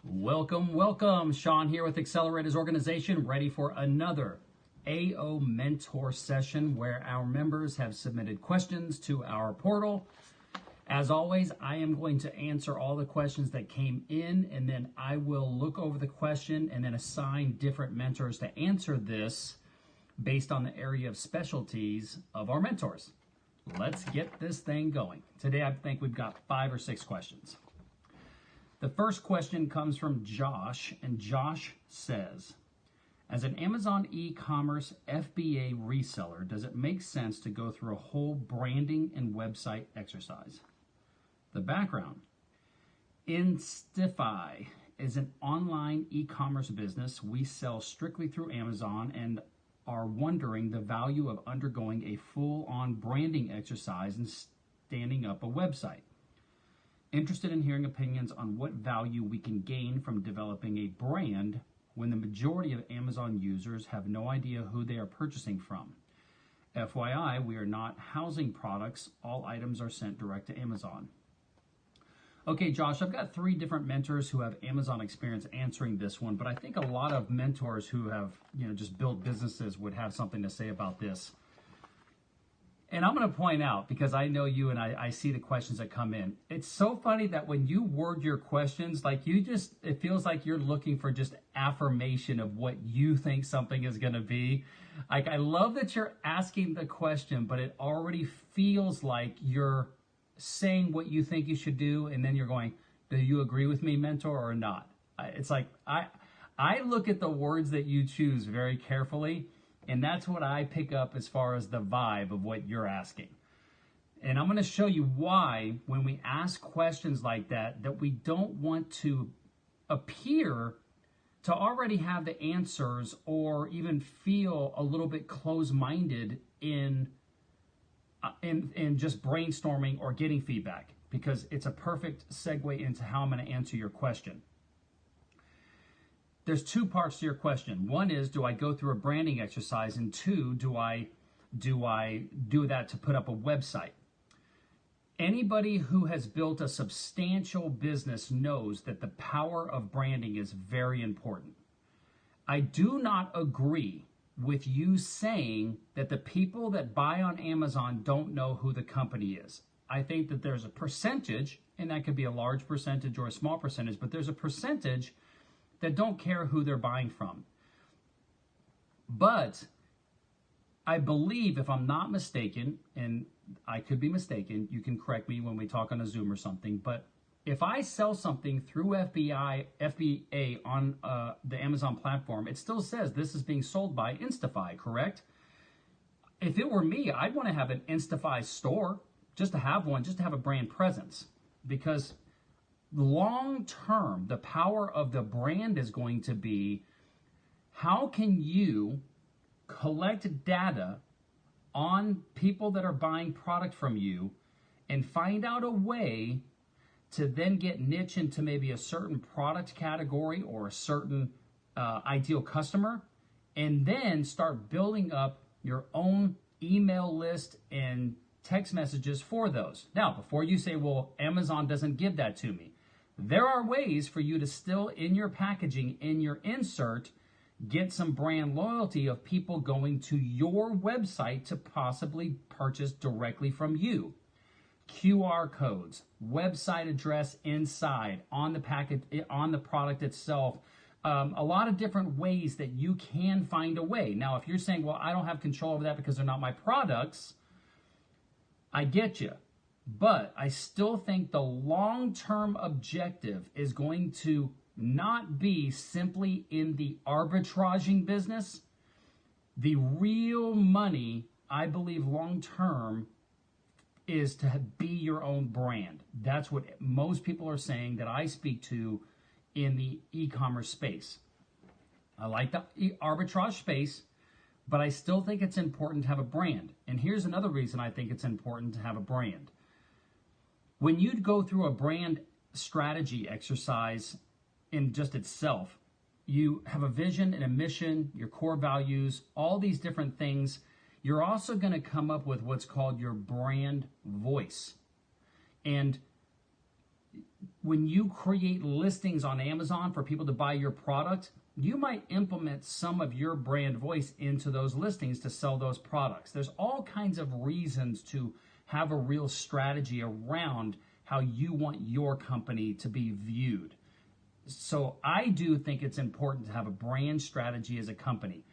Welcome, welcome. Shawn here with Accelerators Organization, ready for another AO Mentor session where our members have submitted questions to our portal. As always, I am going to answer all the questions that came in, and then I will look over the question and then assign different mentors to answer this based on the area of specialties of our mentors. Let's get this thing going. Today, I think we've got 5 or 6 questions. The first question comes from Josh, and Josh says, as an Amazon e-commerce FBA reseller, does it make sense to go through a whole branding and website exercise? The background. Instify is an online e-commerce business. We sell strictly through Amazon and are wondering the value of undergoing a full-on branding exercise and standing up a website. Interested in hearing opinions on what value we can gain from developing a brand when the majority of Amazon users have no idea who they are purchasing from. FYI, we are not housing products. All items are sent direct to Amazon. Okay, Josh, I've got 3 different mentors who have Amazon experience answering this one, but I think a lot of mentors who have, just built businesses would have something to say about this. And I'm going to point out, because I know you and I see the questions that come in. It's so funny that when you word your questions, it feels like you're looking for just affirmation of what you think something is going to be. I love that you're asking the question, but it already feels like you're saying what you think you should do, and then you're going, do you agree with me, mentor, or not? It's like, I look at the words that you choose very carefully, and that's what I pick up as far as the vibe of what you're asking. And I'm going to show you why, when we ask questions like that, that we don't want to appear to already have the answers or even feel a little bit closed-minded in just brainstorming or getting feedback, because it's a perfect segue into how I'm going to answer your question. There's 2 parts to your question. One is, do I go through a branding exercise? And 2, do I do that to put up a website? Anybody who has built a substantial business knows that the power of branding is very important. I do not agree with you saying that the people that buy on Amazon don't know who the company is. I think that there's a percentage, and that could be a large percentage or a small percentage, but there's a percentage that don't care who they're buying from. But I believe, if I'm not mistaken, and I could be mistaken, you can correct me when we talk on a Zoom or something, but if I sell something through FBA on the Amazon platform, it still says this is being sold by Instify, correct? If it were me, I'd want to have an Instify store, just to have one, just to have a brand presence, because long term, the power of the brand is going to be, how can you collect data on people that are buying product from you and find out a way to then get niche into maybe a certain product category or a certain ideal customer, and then start building up your own email list and text messages for those. Now, before you say, well, Amazon doesn't give that to me, there are ways for you to still, in your packaging, in your insert, get some brand loyalty of people going to your website to possibly purchase directly from you. QR codes, website address inside, on the package, on the product itself. A lot of different ways that you can find a way. Now, if you're saying, well, I don't have control over that because they're not my products, I get you. But I still think the long-term objective is going to not be simply in the arbitraging business. The real money, I believe, long-term is to be your own brand. That's what most people are saying that I speak to in the e-commerce space. I like the arbitrage space, but I still think it's important to have a brand. And here's another reason I think it's important to have a brand. When you go through a brand strategy exercise in just itself, you have a vision and a mission, your core values, all these different things. You're also going to come up with what's called your brand voice. And when you create listings on Amazon for people to buy your product, you might implement some of your brand voice into those listings to sell those products. There's all kinds of reasons to have a real strategy around how you want your company to be viewed. So I do think it's important to have a brand strategy as a company.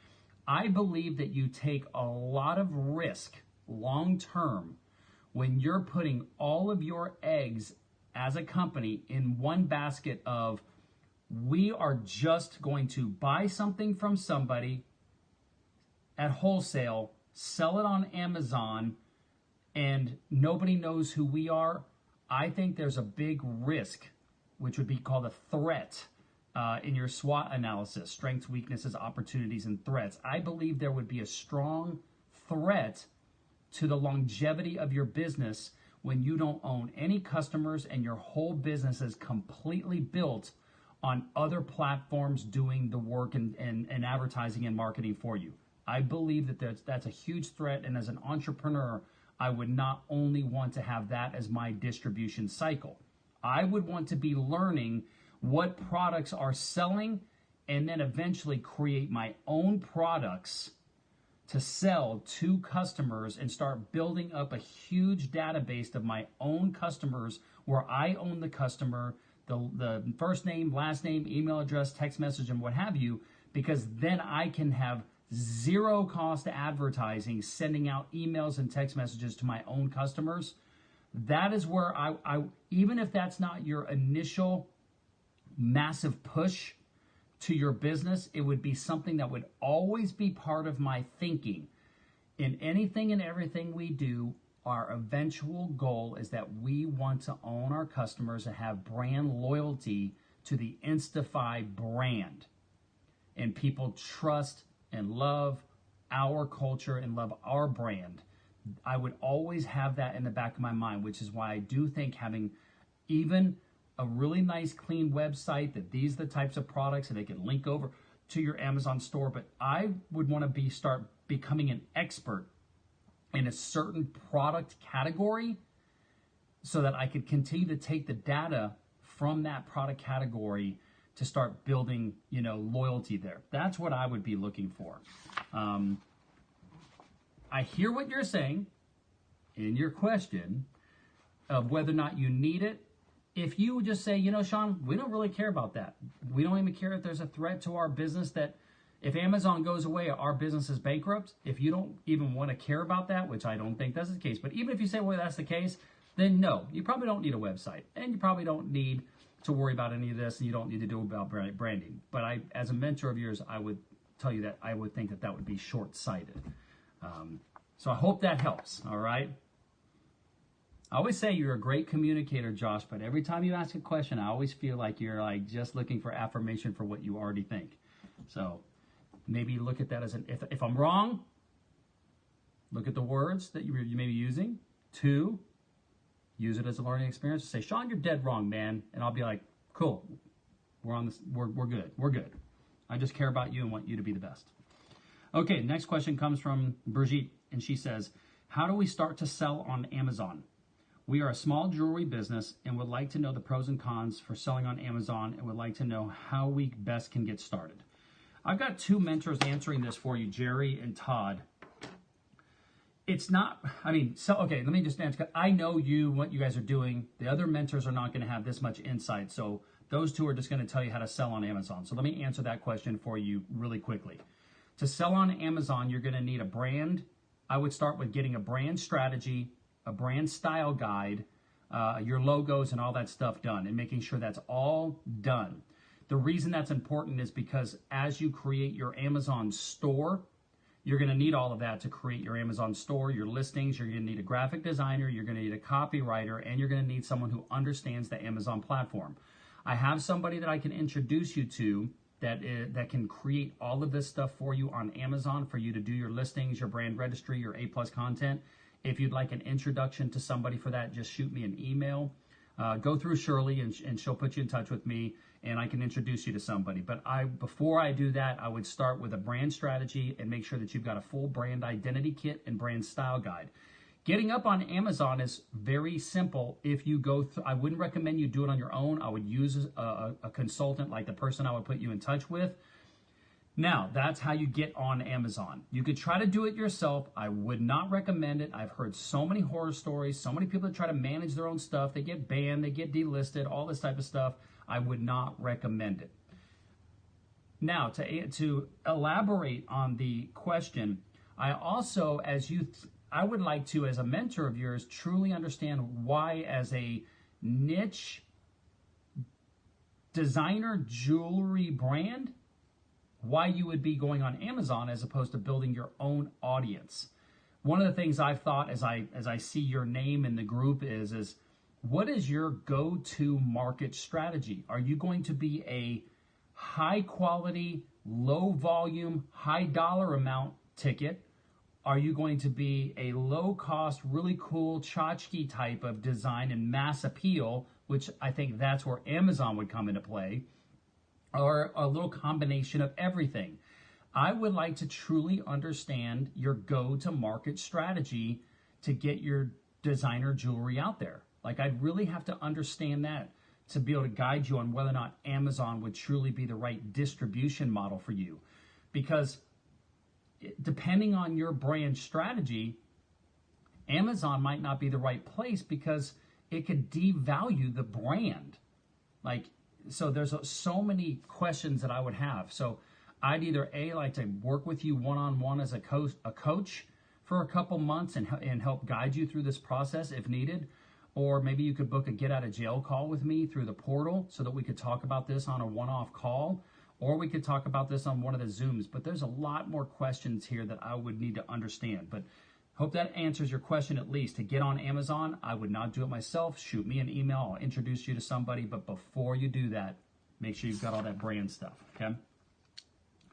I believe that you take a lot of risk long term when you're putting all of your eggs as a company in one basket of, we are just going to buy something from somebody at wholesale, sell it on Amazon, and nobody knows who we are. I think there's a big risk, which would be called a threat, in your SWOT analysis, strengths, weaknesses, opportunities, and threats. I believe there would be a strong threat to the longevity of your business when you don't own any customers and your whole business is completely built on other platforms doing the work and advertising and marketing for you. I believe that that's a huge threat, and as an entrepreneur, I would not only want to have that as my distribution cycle. I would want to be learning what products are selling and then eventually create my own products to sell to customers and start building up a huge database of my own customers where I own the customer, the first name, last name, email address, text message, and what have you, because then I can have zero cost advertising, sending out emails and text messages to my own customers. That is where I even if that's not your initial massive push to your business, it would be something that would always be part of my thinking. In anything and everything we do, our eventual goal is that we want to own our customers and have brand loyalty to the Instify brand. And people trust and love our culture and love our brand. I would always have that in the back of my mind, which is why I do think having even a really nice clean website, that these are the types of products and they can link over to your Amazon store, but I would want to start becoming an expert in a certain product category so that I could continue to take the data from that product category to start building, loyalty there. That's what I would be looking for. I hear what you're saying in your question of whether or not you need it. If you just say, Shawn, we don't really care about that. We don't even care if there's a threat to our business, that if Amazon goes away, our business is bankrupt. If you don't even want to care about that, which I don't think that's the case, but even if you say, well, that's the case, then no, you probably don't need a website, and you probably don't need to worry about any of this, and you don't need to do about branding. But as a mentor of yours, I would tell you that I would think that would be short-sighted. So I hope that helps, all right? I always say you're a great communicator, Josh, but every time you ask a question, I always feel like you're just looking for affirmation for what you already think. So maybe look at that as if I'm wrong, look at the words that you may be using. 2, use it as a learning experience. Say, Shawn, you're dead wrong, man. And I'll be like, cool, we're on this, we're good. We're good. I just care about you and want you to be the best. Okay, next question comes from Brigitte, and she says, how do we start to sell on Amazon? We are a small jewelry business and would like to know the pros and cons for selling on Amazon and would like to know how we best can get started. I've got 2 mentors answering this for you, Jerry and Todd. It's not, okay, let me just answer. I know what you guys are doing. The other mentors are not going to have this much insight, so those 2 are just going to tell you how to sell on Amazon. So let me answer that question for you really quickly. To sell on Amazon, you're going to need a brand. I would start with getting a brand strategy, a brand style guide, your logos and all that stuff done, and making sure that's all done. The reason that's important is because as you create your Amazon store, you're going to need all of that to create your Amazon store, your listings. You're going to need a graphic designer, you're going to need a copywriter, and you're going to need someone who understands the Amazon platform. I have somebody that I can introduce you to that can create all of this stuff for you on Amazon for you to do your listings, your brand registry, your A+ content. If you'd like an introduction to somebody for that, just shoot me an email. Go through Shirley, and she'll put you in touch with me, and I can introduce you to somebody. But before I do that, I would start with a brand strategy and make sure that you've got a full brand identity kit and brand style guide. Getting up on Amazon is very simple. If you go through, I wouldn't recommend you do it on your own. I would use a consultant like the person I would put you in touch with. Now, that's how you get on Amazon. You could try to do it yourself. I would not recommend it. I've heard so many horror stories, so many people that try to manage their own stuff. They get banned, they get delisted, all this type of stuff. I would not recommend it. Now, to elaborate on the question, I also, I would like to, as a mentor of yours, truly understand why, as a niche designer jewelry brand, why you would be going on Amazon as opposed to building your own audience. One of the things I've thought as I see your name in the group is what is your go-to market strategy? Are you going to be a high quality, low volume, high dollar amount ticket? Are you going to be a low cost, really cool tchotchke type of design and mass appeal, which I think that's where Amazon would come into play, or a little combination of everything? I would like to truly understand your go-to-market strategy to get your designer jewelry out there. Like, I'd really have to understand that to be able to guide you on whether or not Amazon would truly be the right distribution model for you. Because depending on your brand strategy, Amazon might not be the right place because it could devalue the brand. So there's so many questions that I would have. So I'd either like to work with you one-on-one as a coach for a couple months and help guide you through this process if needed. Or maybe you could book a get out of jail call with me through the portal so that we could talk about this on a one-off call, or we could talk about this on one of the Zooms. But there's a lot more questions here that I would need to understand. But hope that answers your question at least. To get on Amazon, I would not do it myself. Shoot me an email. I'll introduce you to somebody. But before you do that, make sure you've got all that brand stuff, okay?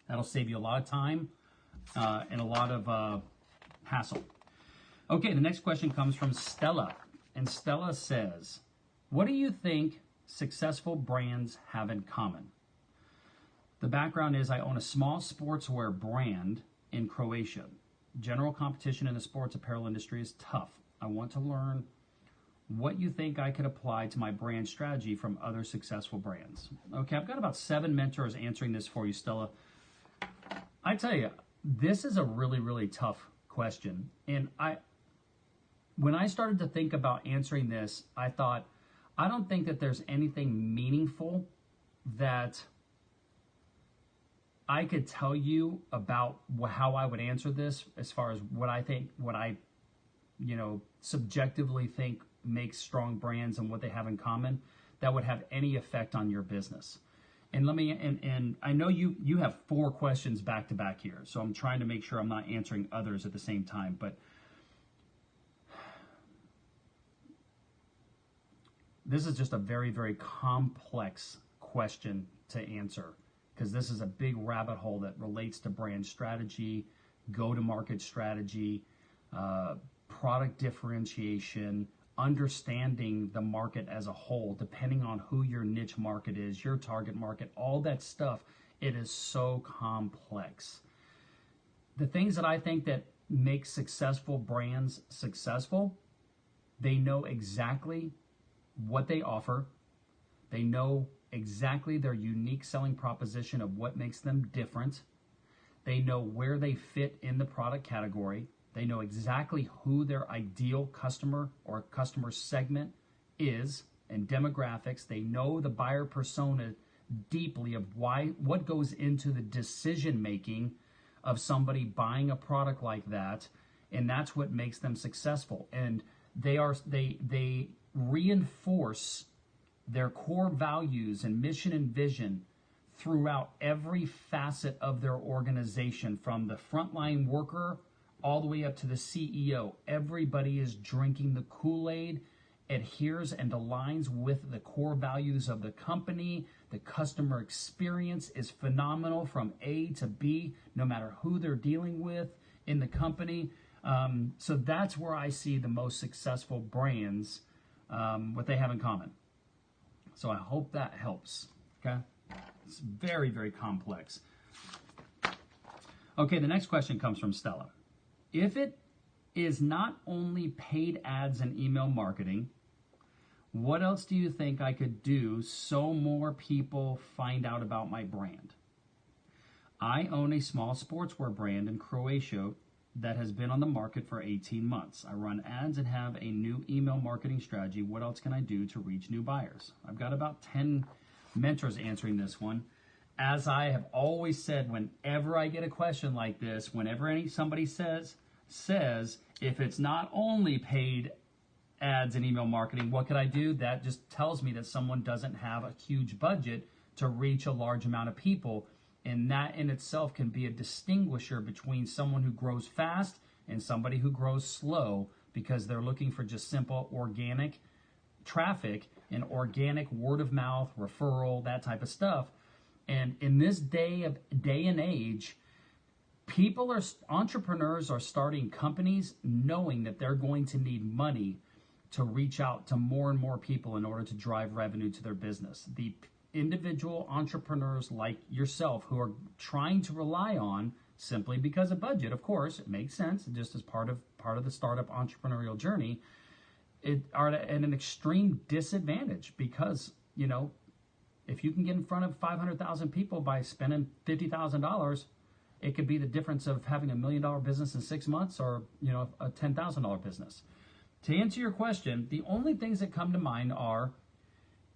That'll save you a lot of time and a lot of hassle. Okay, the next question comes from Stella. And Stella says, what do you think successful brands have in common? The background is I own a small sportswear brand in Croatia. General competition in the sports apparel industry is tough. I want to learn what you think I could apply to my brand strategy from other successful brands. Okay, I've got about 7 mentors answering this for you, Stella. I tell you, this is a really, really tough question. And when I started to think about answering this, I thought, I don't think that there's anything meaningful that I could tell you about how I would answer this as far as what I subjectively think makes strong brands and what they have in common that would have any effect on your business. And and I know you have 4 questions back to back here, so I'm trying to make sure I'm not answering others at the same time, but this is just a very, very complex question to answer because this is a big rabbit hole that relates to brand strategy, go-to-market strategy, product differentiation, understanding the market as a whole, depending on who your niche market is, your target market, all that stuff. It is so complex. The things that I think that make successful brands successful, they know exactly what they offer. They know exactly their unique selling proposition of what makes them different. They know where they fit in the product category. They know exactly who their ideal customer or customer segment is and demographics. They know the buyer persona deeply of what goes into the decision making of somebody buying a product like that, and that's what makes them successful. And they reinforce their core values and mission and vision throughout every facet of their organization, from the frontline worker all the way up to the CEO. Everybody is drinking the Kool-Aid, adheres and aligns with the core values of the company. The customer experience is phenomenal from A to B, no matter who they're dealing with in the company. So that's where I see the most successful brands, what they have in common. So I hope that helps, okay? It's very, very complex. Okay, the next question comes from Stella. If it is not only paid ads and email marketing. What else do you think I could do so more people find out about my brand? I own a small sportswear brand in Croatia that has been on the market for 18 months. I run ads and have a new email marketing strategy. What else can I do to reach new buyers? I've got about 10 mentors answering this one. As I have always said, whenever I get a question like this, whenever somebody says, if it's not only paid ads and email marketing, what could I do? That just tells me that someone doesn't have a huge budget to reach a large amount of people. And that in itself can be a distinguisher between someone who grows fast and somebody who grows slow, because they're looking for just simple organic traffic and organic word of mouth, referral, that type of stuff. And in this day and age, entrepreneurs are starting companies knowing that they're going to need money to reach out to more and more people in order to drive revenue to their business. The individual entrepreneurs like yourself who are trying to rely on, simply because of budget, of course, it makes sense, just as part of the startup entrepreneurial journey, are at an extreme disadvantage, because, if you can get in front of 500,000 people by spending $50,000, it could be the difference of having $1 million business in 6 months or, a $10,000 business. To answer your question, the only things that come to mind are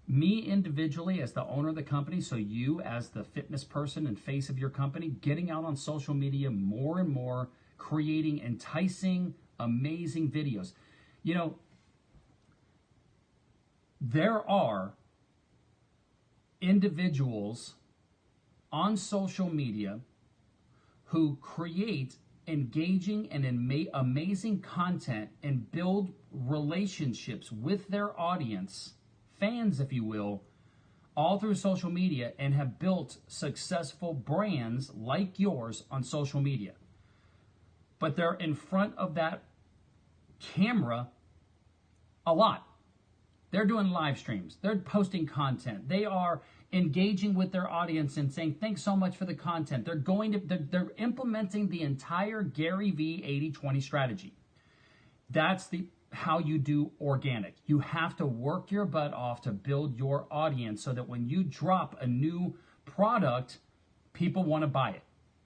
me individually as the owner of the company, so you as the fitness person and face of your company, getting out on social media more and more, creating enticing, amazing videos. There are individuals on social media who create engaging and amazing content and build relationships with their audience, fans if you will, all through social media, and have built successful brands like yours on social media. But they're in front of that camera a lot. They're doing live streams. They're posting content. They are engaging with their audience and saying, thanks so much for the content. They're implementing the entire Gary V 80-20 strategy. That's how you do organic. You have to work your butt off to build your audience so that when you drop a new product, people want to buy it.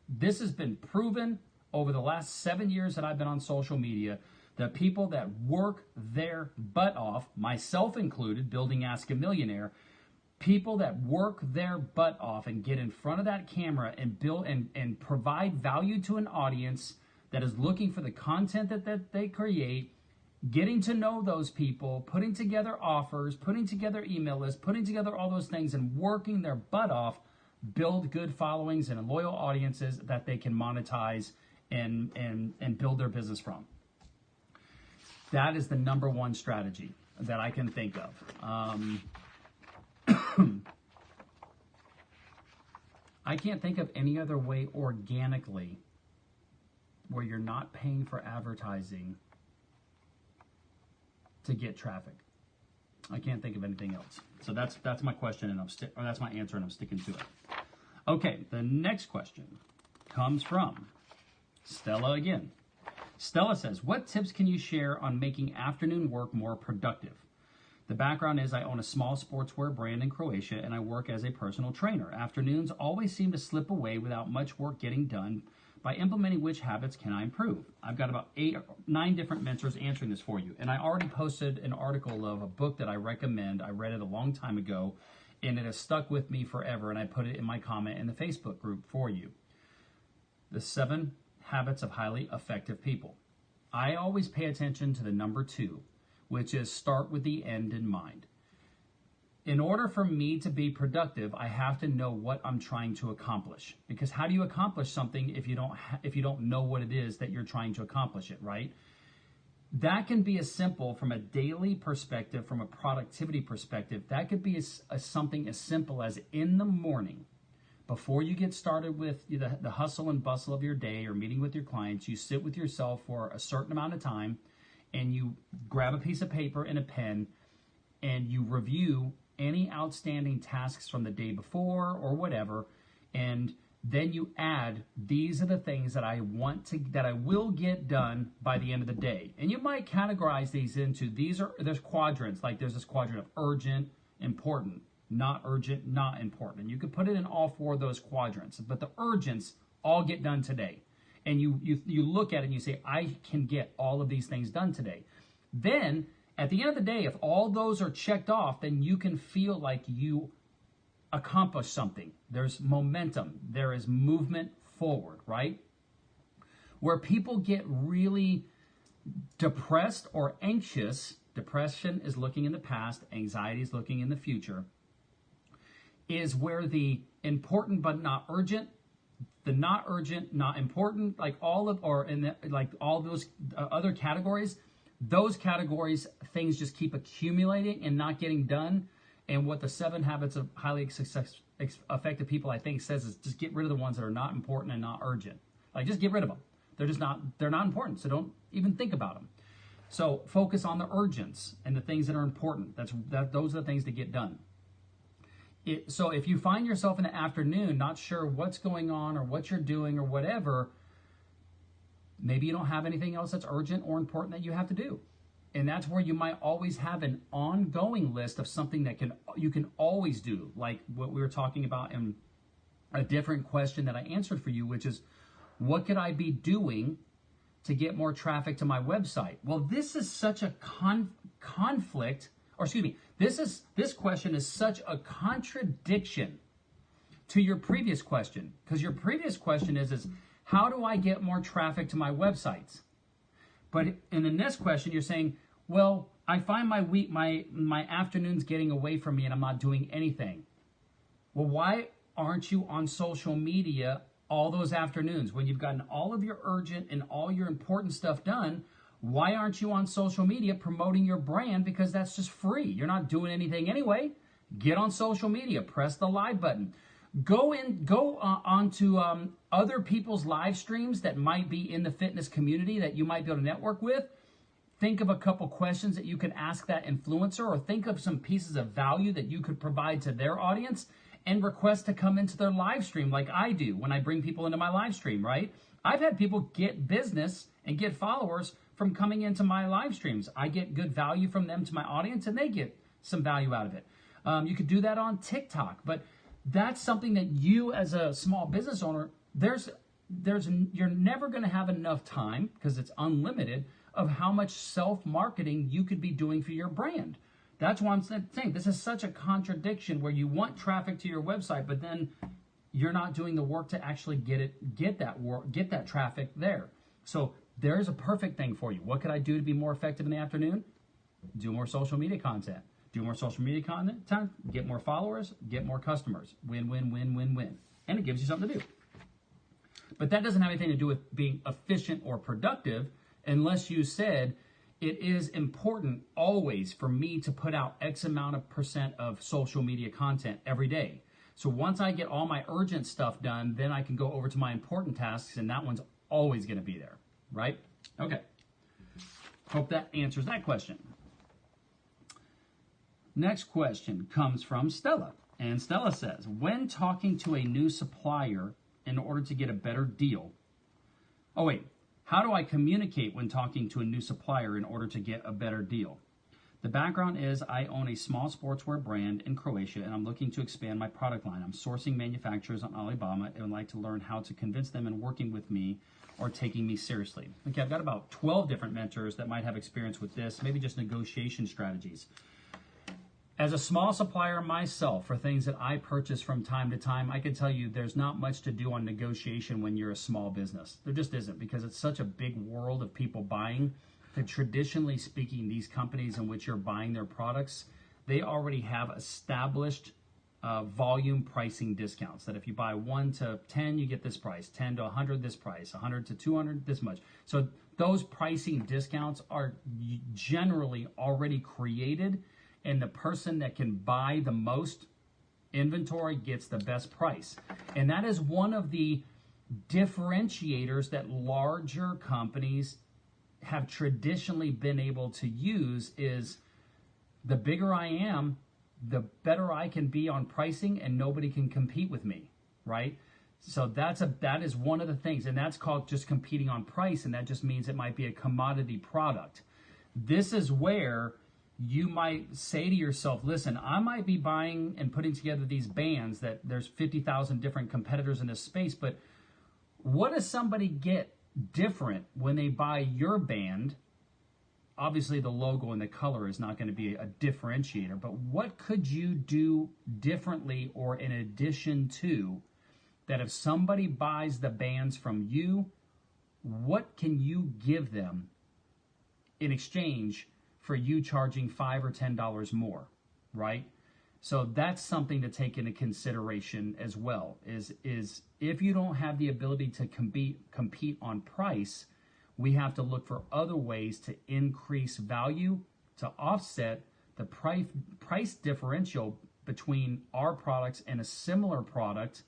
This has been proven over the last 7 years that I've been on social media. The people that work their butt off, myself included, building Ask a Millionaire, people that work their butt off and get in front of that camera and build and provide value to an audience that is looking for the content that they create, getting to know those people, putting together offers, putting together email lists, putting together all those things and working their butt off, build good followings and loyal audiences that they can monetize and build their business from. That is the number one strategy that I can think of. I can't think of any other way organically where you're not paying for advertising to get traffic. I can't think of anything else. So that's my question, and that's my answer, and I'm sticking to it. Okay, the next question comes from Stella again. Stella says, what tips can you share on making afternoon work more productive? The background is I own a small sportswear brand in Croatia, and I work as a personal trainer. Afternoons always seem to slip away without much work getting done. By implementing which habits can I improve? I've got about 8 or 9 different mentors answering this for you. And I already posted an article of a book that I recommend. I read it a long time ago, and it has stuck with me forever, and I put it in my comment in the Facebook group for you. The 7 Habits of Highly Effective People. I always pay attention to the number 2, which is start with the end in mind. In order for me to be productive, I have to know what I'm trying to accomplish. Because how do you accomplish something if you don't know what it is that you're trying to accomplish it, right? That can be as simple from a daily perspective, from a productivity perspective. That could be something as simple as in the morning, before you get started with the hustle and bustle of your day or meeting with your clients, you sit with yourself for a certain amount of time and you grab a piece of paper and a pen and you review any outstanding tasks from the day before or whatever, and Then you add, these are the things that that I will get done by the end of the day. And you might categorize these into, there's quadrants, like there's this quadrant of urgent, important, not urgent, not important. And you could put it in all 4 of those quadrants, but the urgents all get done today. And you look at it and you say, I can get all of these things done today. Then at the end of the day, if all those are checked off, then you can feel like you accomplish something. There's momentum. There is movement forward, right? Where people get really depressed or anxious, depression is looking in the past, anxiety is looking in the future, is where the important but not urgent, the not urgent, not important, like all of, or in the, like all those other categories, those categories, things just keep accumulating and not getting done. And what the 7 habits of highly effective people, I think, says is just get rid of the ones that are not important and not urgent. Like, just get rid of them. They're not important. So don't even think about them. So focus on the urgents and the things that are important. Those are the things that get done. So if you find yourself in the afternoon not sure what's going on or what you're doing or whatever, maybe you don't have anything else that's urgent or important that you have to do. And that's where you might always have an ongoing list of something that you can always do, like what we were talking about in a different question that I answered for you, which is, what could I be doing to get more traffic to my website? Well, this is such a conflict, or excuse me, this question is such a contradiction to your previous question, because your previous question is how do I get more traffic to my websites? But in the next question, you're saying, well, I find my afternoons getting away from me and I'm not doing anything. Well, why aren't you on social media all those afternoons when you've gotten all of your urgent and all your important stuff done? Why aren't you on social media promoting your brand? Because that's just free. You're not doing anything anyway. Get on social media, press the live button. Go onto other people's live streams that might be in the fitness community that you might be able to network with. Think of a couple questions that you could ask that influencer, or think of some pieces of value that you could provide to their audience and request to come into their live stream like I do when I bring people into my live stream, right? I've had people get business and get followers from coming into my live streams. I get good value from them to my audience and they get some value out of it. You could do that on TikTok, but that's something that you as a small business owner, you're never going to have enough time, because it's unlimited, of how much self-marketing you could be doing for your brand. That's why I'm saying this is such a contradiction, where you want traffic to your website, but then you're not doing the work to actually get that traffic there. So there's a perfect thing for you. What could I do to be more effective in the afternoon? Do more social media content. Do more social media content, get more followers, get more customers. Win, win, win, win, win. And it gives you something to do. But that doesn't have anything to do with being efficient or productive, unless you said, it is important always for me to put out X amount of % of social media content every day. So once I get all my urgent stuff done, then I can go over to my important tasks, and that one's always going to be there, right? Okay. Hope that answers that question. Next question comes from Stella. And Stella says, when talking to a new supplier in order to get a better deal, how do I communicate when talking to a new supplier in order to get a better deal? The background is I own a small sportswear brand in Croatia, and I'm looking to expand my product line. I'm sourcing manufacturers on Alibaba and would like to learn how to convince them in working with me or taking me seriously. Okay, I've got about 12 different mentors that might have experience with this, maybe just negotiation strategies. As a small supplier myself, for things that I purchase from time to time, I can tell you there's not much to do on negotiation when you're a small business. There just isn't, because it's such a big world of people buying that, traditionally speaking, these companies in which you're buying their products, they already have established volume pricing discounts, that if you buy 1 to 10, you get this price, 10 to 100, this price, 100 to 200, this much. So those pricing discounts are generally already created, and the person that can buy the most inventory gets the best price. And that is one of the differentiators that larger companies have traditionally been able to use, is the bigger I am, the better I can be on pricing, and nobody can compete with me, right? So that is one of the things, and that's called just competing on price, and that just means it might be a commodity product. This is where you might say to yourself, listen, I might be buying and putting together these bands that there's 50,000 different competitors in this space, but what does somebody get different when they buy your band? Obviously, the logo and the color is not going to be a differentiator, but what could you do differently or in addition to that if somebody buys the bands from you, what can you give them in exchange for you charging $5 or $10 more, right? So that's something to take into consideration as well, is if you don't have the ability to compete on price, we have to look for other ways to increase value to offset the price differential between our products and a similar product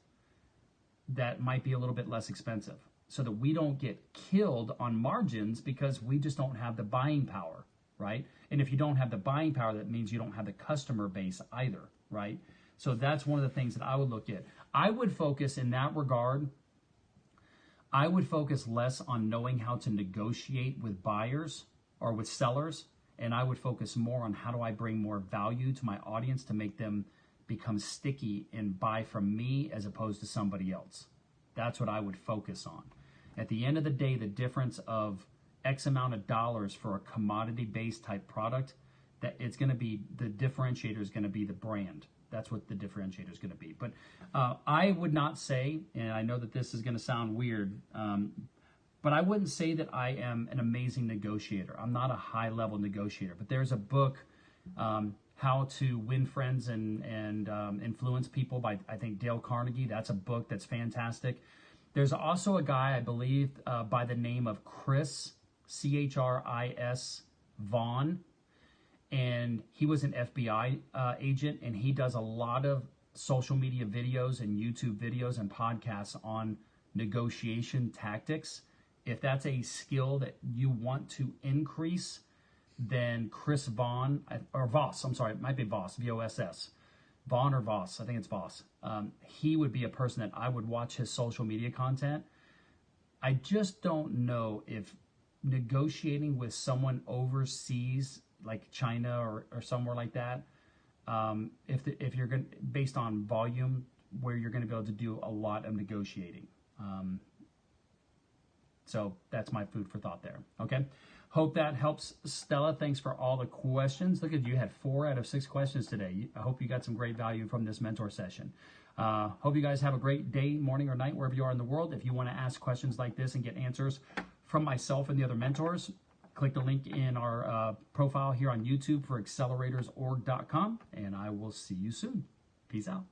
that might be a little bit less expensive, so that we don't get killed on margins because we just don't have the buying power, right? And if you don't have the buying power, that means you don't have the customer base either, right? So that's one of the things that I would look at. I would focus in that regard, I would focus less on knowing how to negotiate with buyers or with sellers, and I would focus more on how do I bring more value to my audience to make them become sticky and buy from me as opposed to somebody else. That's what I would focus on. At the end of the day, the difference of X amount of dollars for a commodity-based type product, that it's going to be, the differentiator is going to be the brand. That's what the differentiator is going to be. But I would not say, and I know that this is going to sound weird, but I wouldn't say that I am an amazing negotiator. I'm not a high-level negotiator. But there's a book, How to Win Friends and Influence People by, I think, Dale Carnegie. That's a book that's fantastic. There's also a guy, I believe, by the name of Chris, C-H-R-I-S, Vaughn. And he was an FBI agent, and he does a lot of social media videos and YouTube videos and podcasts on negotiation tactics. If that's a skill that you want to increase, then Chris Vaughn, or Voss, I'm sorry, it might be Voss, V-O-S-S. Vaughn or Voss, I think it's Voss. He would be a person that I would watch his social media content. I just don't know if negotiating with someone overseas, like China or somewhere like that, if you're going, based on volume, where you're going to be able to do a lot of negotiating. So that's my food for thought there. Okay. Hope that helps, Stella. Thanks for all the questions. Look at you, had 4 out of 6 questions today. I hope you got some great value from this mentor session. Hope you guys have a great day, morning, or night, wherever you are in the world. If you want to ask questions like this and get answers from myself and the other mentors, click the link in our profile here on YouTube for acceleratoorg.com, and I will see you soon. Peace out.